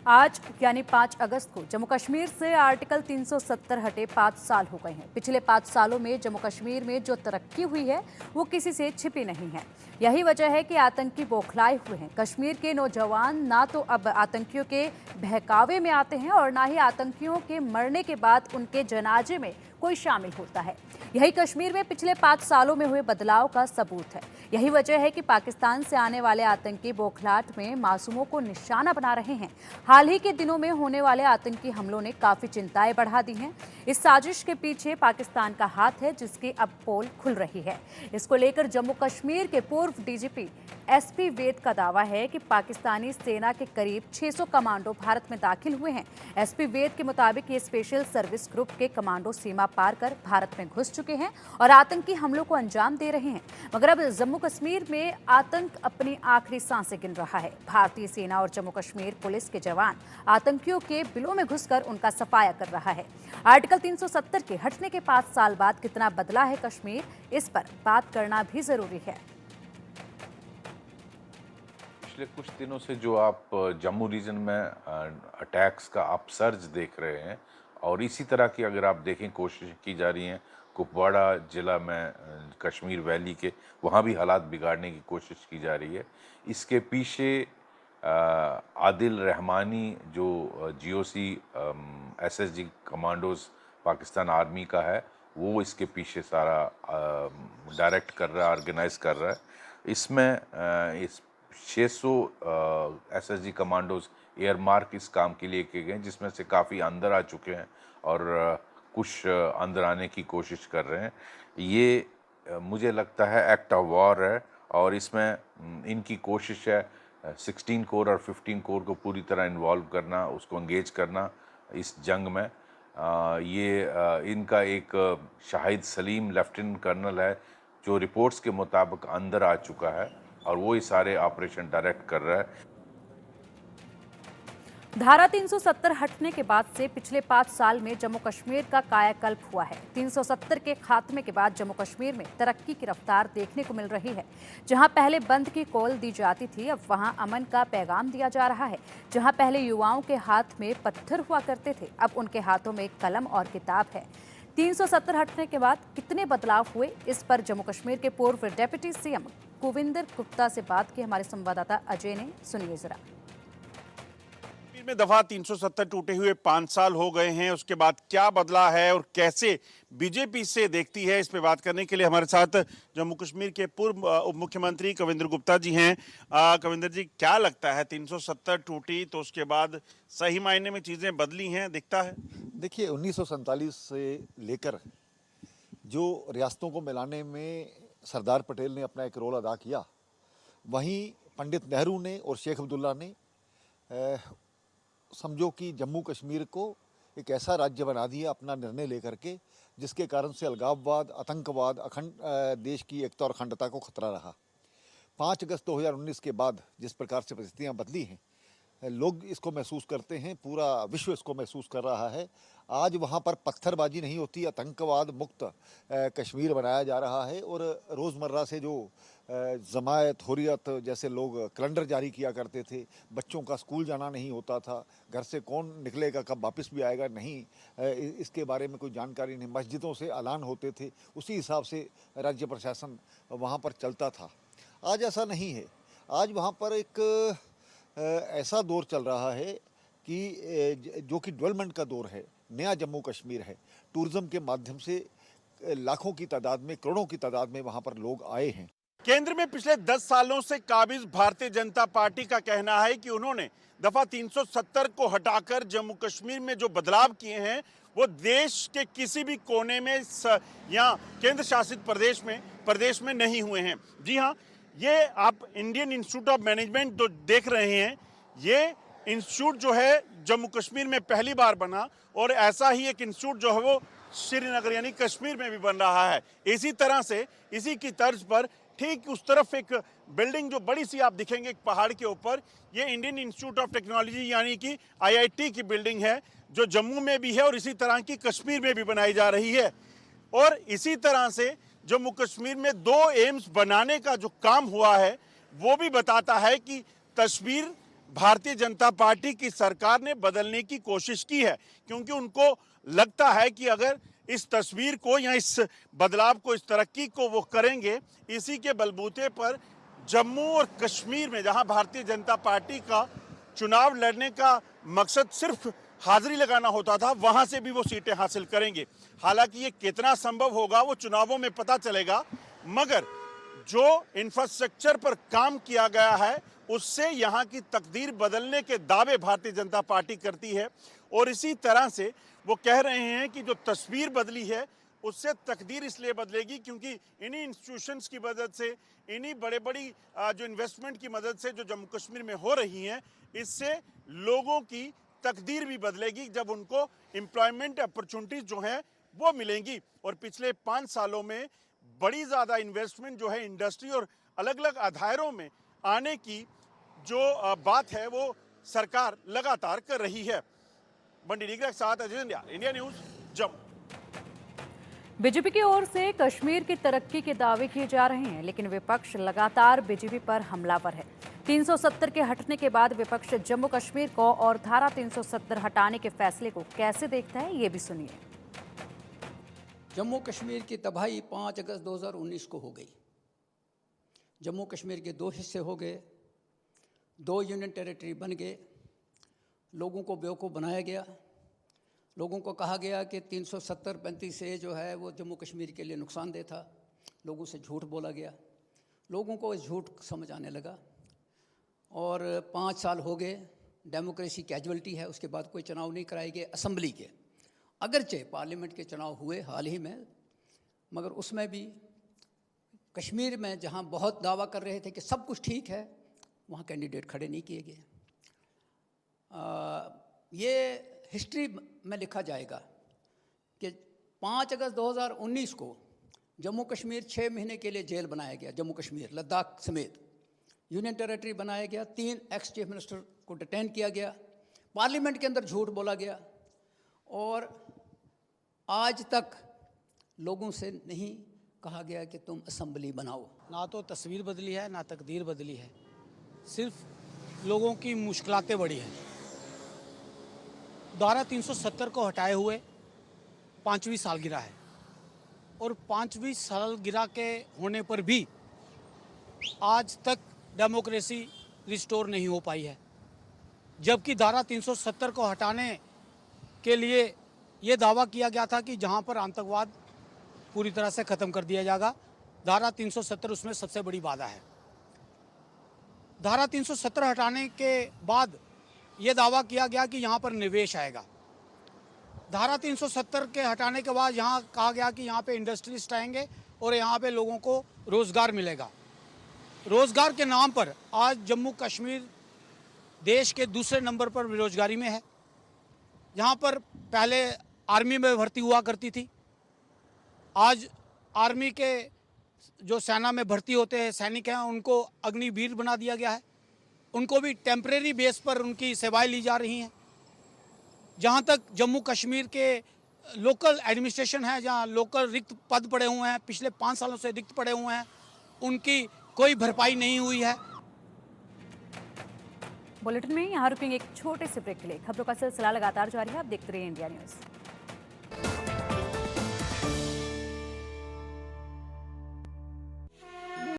आज यानी 5 अगस्त को जम्मू कश्मीर से आर्टिकल 370 हटे 5 साल हो गए हैं। पिछले 5 सालों में जम्मू कश्मीर में जो तरक्की हुई है वो किसी से छिपी नहीं है। यही वजह है कि आतंकी बौखलाए हुए हैं। कश्मीर के नौजवान ना तो अब आतंकियों के बहकावे में आते हैं और ना ही आतंकियों के मरने के बाद उनके जनाजे में कोई शामिल होता है। यही कश्मीर में पिछले 5 सालों में हुए बदलाव का सबूत है। यही वजह है कि पाकिस्तान से आने वाले आतंकी बौखलाहट में मासूमों को निशाना बना रहे हैं। हाल ही के दिनों में होने वाले आतंकी हमलों ने काफी चिंताएं बढ़ा दी हैं। इस साजिश के पीछे पाकिस्तान का हाथ है, जिसकी अब पोल खुल रही है। इसको लेकर जम्मू कश्मीर के पूर्व डीजीपी एसपी वेद का दावा है कि पाकिस्तानी सेना के करीब 600 कमांडो भारत में दाखिल हुए हैं। एसपी वेद के मुताबिक ये स्पेशल सर्विस ग्रुप के कमांडो सीमा पार कर भारत में घुस चुके हैं और आतंकी हमलों को अंजाम दे रहे हैं। मगर अब जम्मू कश्मीर में आतंक अपनी आखिरी सांसें गिन रहा है। भारतीय सेना और जम्मू कश्मीर पुलिस के जवान आतंकियों के बिलों में घुसकर उनका सफाया कर रहा है। आर्टिकल 370 के हटने के 5 साल बाद कितना बदला है कश्मीर, इस पर बात करना भी जरूरी है। पिछले कुछ दिनों से जो आप जम्मू रीजन में अटैक्स का अपसर्ज देख रहे हैं और इसी तरह की अगर आप देखें कोशिश की जा रही हैं कुपवाड़ा ज़िला में कश्मीर वैली के, वहाँ भी हालात बिगाड़ने की कोशिश की जा रही है। इसके पीछे आदिल रहमानी जो GOC SSG commandos Pakistan army का है, वो इसके पीछे सारा डायरेक्ट कर रहा है, ऑर्गेनाइज कर रहा है। इसमें इस 600 एसएसजी कमांडोज एयर मार्क इस काम के लिए किए गए, जिसमें से काफ़ी अंदर आ चुके हैं और कुछ अंदर आने की कोशिश कर रहे हैं। ये मुझे लगता है एक्ट ऑफ वॉर है और इसमें इनकी कोशिश है 16 कोर और 15 कोर को पूरी तरह इन्वॉल्व करना, उसको एंगेज करना इस जंग में। इनका एक शाहिद सलीम लेफ्टिनेंट कर्नल है जो रिपोर्ट्स के मुताबिक अंदर आ चुका है और वो ये सारे ऑपरेशन डायरेक्ट कर रहा है। धारा 370 हटने के बाद से पिछले 5 साल में जम्मू कश्मीर का कायाकल्प हुआ है। 370 के खात्मे के बाद जम्मू कश्मीर में तरक्की की रफ्तार देखने को मिल रही है। जहां पहले बंद की कॉल दी जाती थी, अब वहां अमन का पैगाम दिया जा रहा है। जहां पहले युवाओं के हाथ में पत्थर हुआ करते थे, अब उनके हाथों में कलम और किताब है। 370 हटने के बाद कितने बदलाव हुए, इस पर जम्मू कश्मीर के पूर्व डिप्टी सीएम कुविंदर गुप्ता से बात की हमारे संवाददाता अजय ने। सुनिए जरा। में दफा 370 टूटे हुए 5 साल हो गए हैं, उसके बाद क्या बदला है और कैसे बीजेपी से देखती है, इस पे बात करने के लिए हमारे साथ जम्मू कश्मीर के पूर्व उप मुख्यमंत्री कविंदर गुप्ता जी हैं। कविंदर जी, क्या लगता है 370 टूटी तो उसके बाद सही मायने में चीजें बदली हैं, दिखता है? देखिए, 1947 से लेकर जो रियासतों को मिलाने में सरदार पटेल ने अपना एक रोल अदा किया, वहीं पंडित नेहरू ने और शेख अब्दुल्ला ने समझो कि जम्मू कश्मीर को एक ऐसा राज्य बना दिया अपना निर्णय लेकर के, जिसके कारण से अलगाववाद, आतंकवाद, अखंड देश की एकता और अखंडता को खतरा रहा। 5 अगस्त 2019 के बाद जिस प्रकार से परिस्थितियां बदली हैं, लोग इसको महसूस करते हैं, पूरा विश्व इसको महसूस कर रहा है। आज वहाँ पर पत्थरबाजी नहीं होती, आतंकवाद मुक्त कश्मीर बनाया जा रहा है और रोज़मर्रा से जो जमायत हुर्रियत जैसे लोग कैलेंडर जारी किया करते थे, बच्चों का स्कूल जाना नहीं होता था, घर से कौन निकलेगा, कब वापस भी आएगा नहीं, इसके बारे में कोई जानकारी नहीं, मस्जिदों से ऐलान होते थे, उसी हिसाब से राज्य प्रशासन वहाँ पर चलता था। आज ऐसा नहीं है। आज वहाँ पर एक ऐसा दौर चल रहा है कि जो कि डेवलपमेंट का दौर है, नया जम्मू कश्मीर है। टूरिज्म के माध्यम से लाखों की तादाद में, करोड़ों की तादाद में वहाँ पर लोग आए हैं। केंद्र में पिछले 10 सालों से काबिज भारतीय जनता पार्टी का कहना है कि उन्होंने दफा 370 को हटाकर जम्मू कश्मीर में जो बदलाव किए हैं वो देश के किसी भी कोने में या केंद्र शासित प्रदेश में नहीं हुए हैं। जी हाँ, ये आप इंडियन इंस्टीट्यूट ऑफ मैनेजमेंट जो देख रहे हैं, ये इंस्टीट्यूट जो है जम्मू कश्मीर में पहली बार बना और ऐसा ही एक इंस्टीट्यूट जो है वो श्रीनगर यानी कश्मीर में भी बन रहा है। इसी तरह से इसी की तर्ज पर ठीक उस तरफ एक बिल्डिंग जो बड़ी सी आप दिखेंगे एक पहाड़ के ऊपर, ये इंडियन इंस्टीट्यूट ऑफ टेक्नोलॉजी यानी कि आईआईटी की बिल्डिंग है, जो जम्मू में भी है और इसी तरह की कश्मीर में भी बनाई जा रही है। और इसी तरह से जम्मू कश्मीर में 2 एम्स बनाने का जो काम हुआ है वो भी बताता है कि तस्वीर भारतीय जनता पार्टी की सरकार ने बदलने की कोशिश की है, क्योंकि उनको लगता है कि अगर इस तस्वीर को या इस बदलाव को, इस तरक्की को वो करेंगे, इसी के बलबूते पर जम्मू और कश्मीर में जहां भारतीय जनता पार्टी का चुनाव लड़ने का मकसद सिर्फ हाजिरी लगाना होता था, वहां से भी वो सीटें हासिल करेंगे। हालांकि ये कितना संभव होगा वो चुनावों में पता चलेगा, मगर जो इंफ्रास्ट्रक्चर पर काम किया गया है उससे यहाँ की तकदीर बदलने के दावे भारतीय जनता पार्टी करती है। और इसी तरह से वो कह रहे हैं कि जो तस्वीर बदली है उससे तकदीर इसलिए बदलेगी क्योंकि इन्हीं इंस्टीट्यूशंस की मदद से, इन्हीं बड़ी जो इन्वेस्टमेंट की मदद से जो जम्मू कश्मीर में हो रही हैं, इससे लोगों की तकदीर भी बदलेगी जब उनको एम्प्लॉयमेंट अपॉर्चुनिटीज जो हैं वो मिलेंगी। और पिछले 5 सालों में बड़ी ज़्यादा इन्वेस्टमेंट जो है इंडस्ट्री और अलग अलग आधारों में आने की जो बात है वो सरकार लगातार कर रही है। बंडी डिग्रा के साथ Ajay India, India news, Jammu. BJP की ओर से कश्मीर की तरक्की के दावे किए जा रहे हैं, लेकिन विपक्ष लगातार बीजेपी पर हमलावर है। 370 के हटने के बाद विपक्ष जम्मू कश्मीर को और धारा 370 हटाने के फैसले को कैसे देखता है, ये भी सुनिए। जम्मू कश्मीर की तबाही 5 अगस्त 2019 को हो गई। जम्मू कश्मीर के 2 हिस्से हो गए, 2 यूनियन टेरिटरी बन गए, लोगों को बेवकूफ़ बनाया गया, लोगों को कहा गया कि 370-35 से जो है वो जम्मू कश्मीर के लिए नुकसानदेह था, लोगों से झूठ बोला गया, लोगों को इस झूठ समझ आने लगा। और 5 साल हो गए, डेमोक्रेसी कैजुअलिटी है, उसके बाद कोई चुनाव नहीं कराए गए असेंबली के। अगरचे पार्लियामेंट के चुनाव हुए हाल ही में, मगर उसमें भी कश्मीर में जहां बहुत दावा कर रहे थे कि सब कुछ ठीक है, वहां कैंडिडेट खड़े नहीं किए गए। ये हिस्ट्री में लिखा जाएगा कि 5 अगस्त 2019 को जम्मू कश्मीर 6 महीने के लिए जेल बनाया गया, जम्मू कश्मीर लद्दाख समेत यूनियन टेरिटरी बनाया गया, 3 एक्स चीफ मिनिस्टर को डिटेन किया गया, पार्लियामेंट के अंदर झूठ बोला गया, और आज तक लोगों से नहीं कहा गया कि तुम असेंबली बनाओ। ना तो तस्वीर बदली है ना तकदीर बदली है, सिर्फ लोगों की मुश्किलातें बढ़ी हैं। धारा 370 को हटाए हुए 5वीं सालगिरह है, और 5वीं सालगिरह के होने पर भी आज तक डेमोक्रेसी रिस्टोर नहीं हो पाई है। जबकि धारा 370 को हटाने के लिए ये दावा किया गया था कि जहां पर आतंकवाद पूरी तरह से ख़त्म कर दिया जाएगा, धारा 370 उसमें सबसे बड़ी बाधा है। धारा 370 हटाने के बाद ये दावा किया गया कि यहाँ पर निवेश आएगा। धारा 370 के हटाने के बाद यहाँ कहा गया कि यहाँ पे इंडस्ट्रिस्ट आएंगे और यहाँ पे लोगों को रोज़गार मिलेगा। रोज़गार के नाम पर आज जम्मू कश्मीर देश के दूसरे नंबर पर बेरोजगारी में है। यहाँ पर पहले आर्मी में भर्ती हुआ करती थी, आज आर्मी के जो सेना में भर्ती होते हैं सैनिक हैं, उनको अग्निवीर बना दिया गया है। उनको भी टेम्परेरी बेस पर उनकी सेवाएं ली जा रही हैं। जहाँ तक जम्मू कश्मीर के लोकल एडमिनिस्ट्रेशन है, जहाँ लोकल रिक्त पद पड़े हुए हैं, पिछले 5 सालों से रिक्त पड़े हुए हैं, उनकी कोई भरपाई नहीं हुई है। बुलेटिन में यहाँ रुकेंगे एक छोटे से ब्रेक के लिए। खबरों का सिलसिला लगातार जारी है, आप देखते रहिए इंडिया न्यूज़।